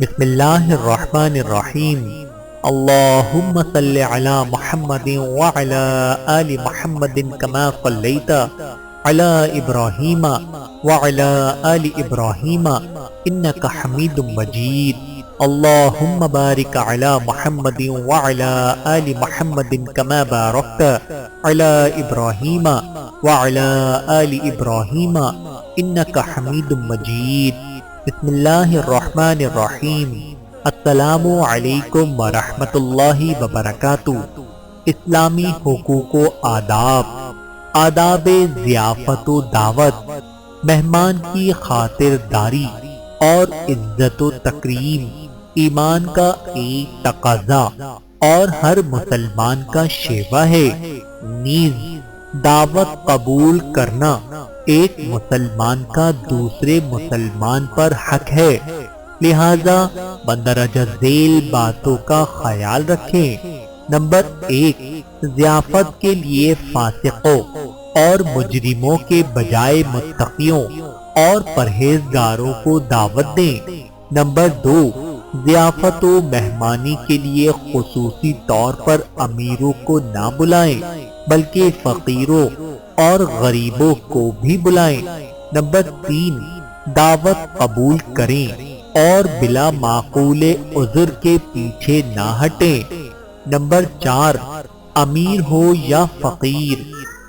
بسم اللہ الرحمن الرحیم۔ اللہم صل علی محمد وعلی آل محمد کما صلیت علی ابراہیم وعلی آل ابراہیم انک حمید مجید۔ اللہم بارک علی محمد وعلی آل محمد کما بارکت علی ابراہیم وعلی آل ابراہیم انک حمید مجید۔ بسم اللہ الرحمن الرحیم۔ السلام علیکم ورحمۃ اللہ وبرکاتہ۔ اسلامی حقوق و آداب ضیافت و دعوت، مہمان کی خاطرداری اور عزت و تکریم ایمان کا ایک تقاضا اور ہر مسلمان کا شیوہ ہے۔ نیز دعوت قبول کرنا ایک مسلمان کا دوسرے مسلمان پر حق ہے، لہذا مندرجہ ذیل باتوں کا خیال رکھیں۔ نمبر 1، ضیافت کے لیے فاسقوں اور مجرموں کے بجائے متقیوں اور پرہیزگاروں کو دعوت دیں۔ نمبر 2، ضیافت و مہمانی کے لیے خصوصی طور پر امیروں کو نہ بلائیں بلکہ فقیروں اور غریبوں کو بھی بلائیں۔ نمبر 3، دعوت قبول کریں اور بلا معقول عذر کے پیچھے نہ ہٹیں۔ نمبر 4، امیر ہو یا فقیر،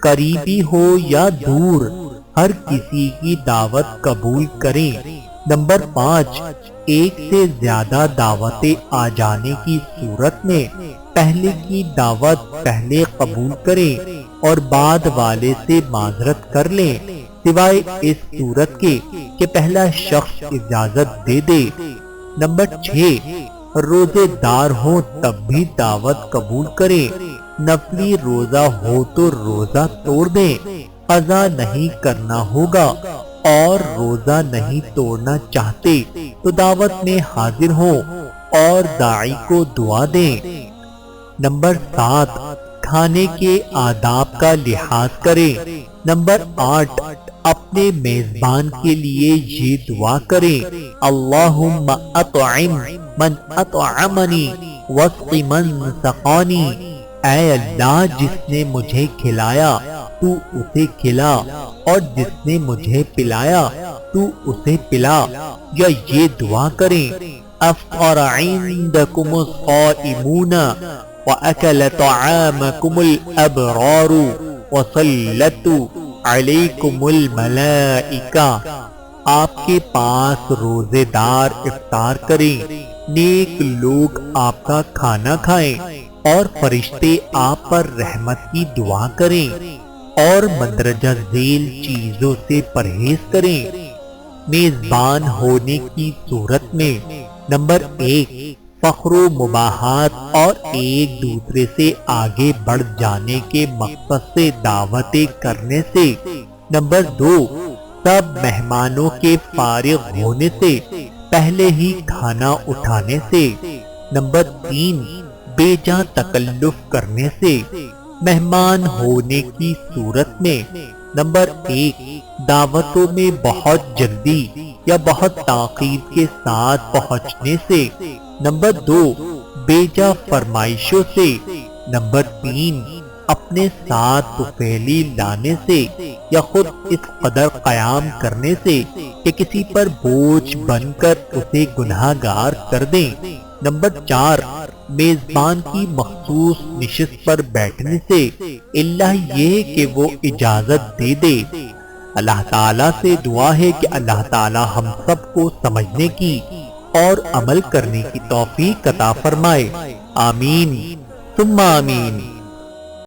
قریبی ہو یا دور، ہر کسی کی دعوت قبول کریں۔ نمبر 5، ایک سے زیادہ دعوتیں آ جانے کی صورت میں پہلے کی دعوت پہلے قبول کریں اور بعد والے سے معذرت کر لیں، سوائے اس صورت کے کہ پہلا شخص اجازت دے دے۔ نمبر 6، روزے دار ہوں تب بھی دعوت قبول کریں، نفلی روزہ ہو تو روزہ توڑ دیں، قضا نہیں کرنا ہوگا اور روزہ نہیں توڑنا چاہتے تو دعوت میں حاضر ہوں اور داعی کو دعا دیں۔ نمبر 7، کھانے کے آداب کا لحاظ کریں۔ نمبر 8، اپنے میزبان کے لیے یہ دعا کریں، اللہم اطعم من اطعمنی واسق من سقانی۔ اے اللہ، جس نے مجھے کھلایا تو اسے کھلا اور جس نے مجھے پلایا تو اسے پلا۔ یا یہ دعا کریں، افطر عندکم الصائمون وَأَكَلَ طَعَامَكُمُ الْأَبْرَارُ وَصَلَّتُ عَلَيْكُمُ الْمَلَائِكَةُ۔ آپ کے پاس روزے دار افطار کریں، نیک لوگ آپ کا کھانا کھائیں اور فرشتے آپ پر رحمت کی دعا کریں اور مندرجہ ذیل چیزوں سے پرہیز کریں۔ میزبان ہونے کی صورت میں نمبر 1، فخر و مباحات اور ایک دوسرے سے آگے بڑھ جانے کے مقصد سے دعوتیں کرنے سے۔ نمبر 2، سب مہمانوں کے فارغ ہونے سے پہلے ہی کھانا اٹھانے سے۔ نمبر 3، بے جا تکلف کرنے سے مہمان ہونے کی صورت میں۔ نمبر 1، دعوتوں میں بہت جلدی یا بہت تاخیر کے ساتھ پہنچنے سے۔ نمبر 2، بے جا فرمائشوں سے۔ نمبر 3، اپنے ساتھ طفیلی لانے سے یا خود اس قدر قیام کرنے سے کہ کسی پر بوجھ بن کر اسے گناہ گار کر دیں۔ نمبر 4، میزبان کی مخصوص نشست پر بیٹھنے سے اللہ یہ کہ وہ اجازت دے دے۔ اللہ تعالیٰ سے دعا ہے کہ اللہ تعالیٰ ہم سب کو سمجھنے کی اور عمل کرنے کی توفیق عطا فرمائے۔ آمین ثم آمین۔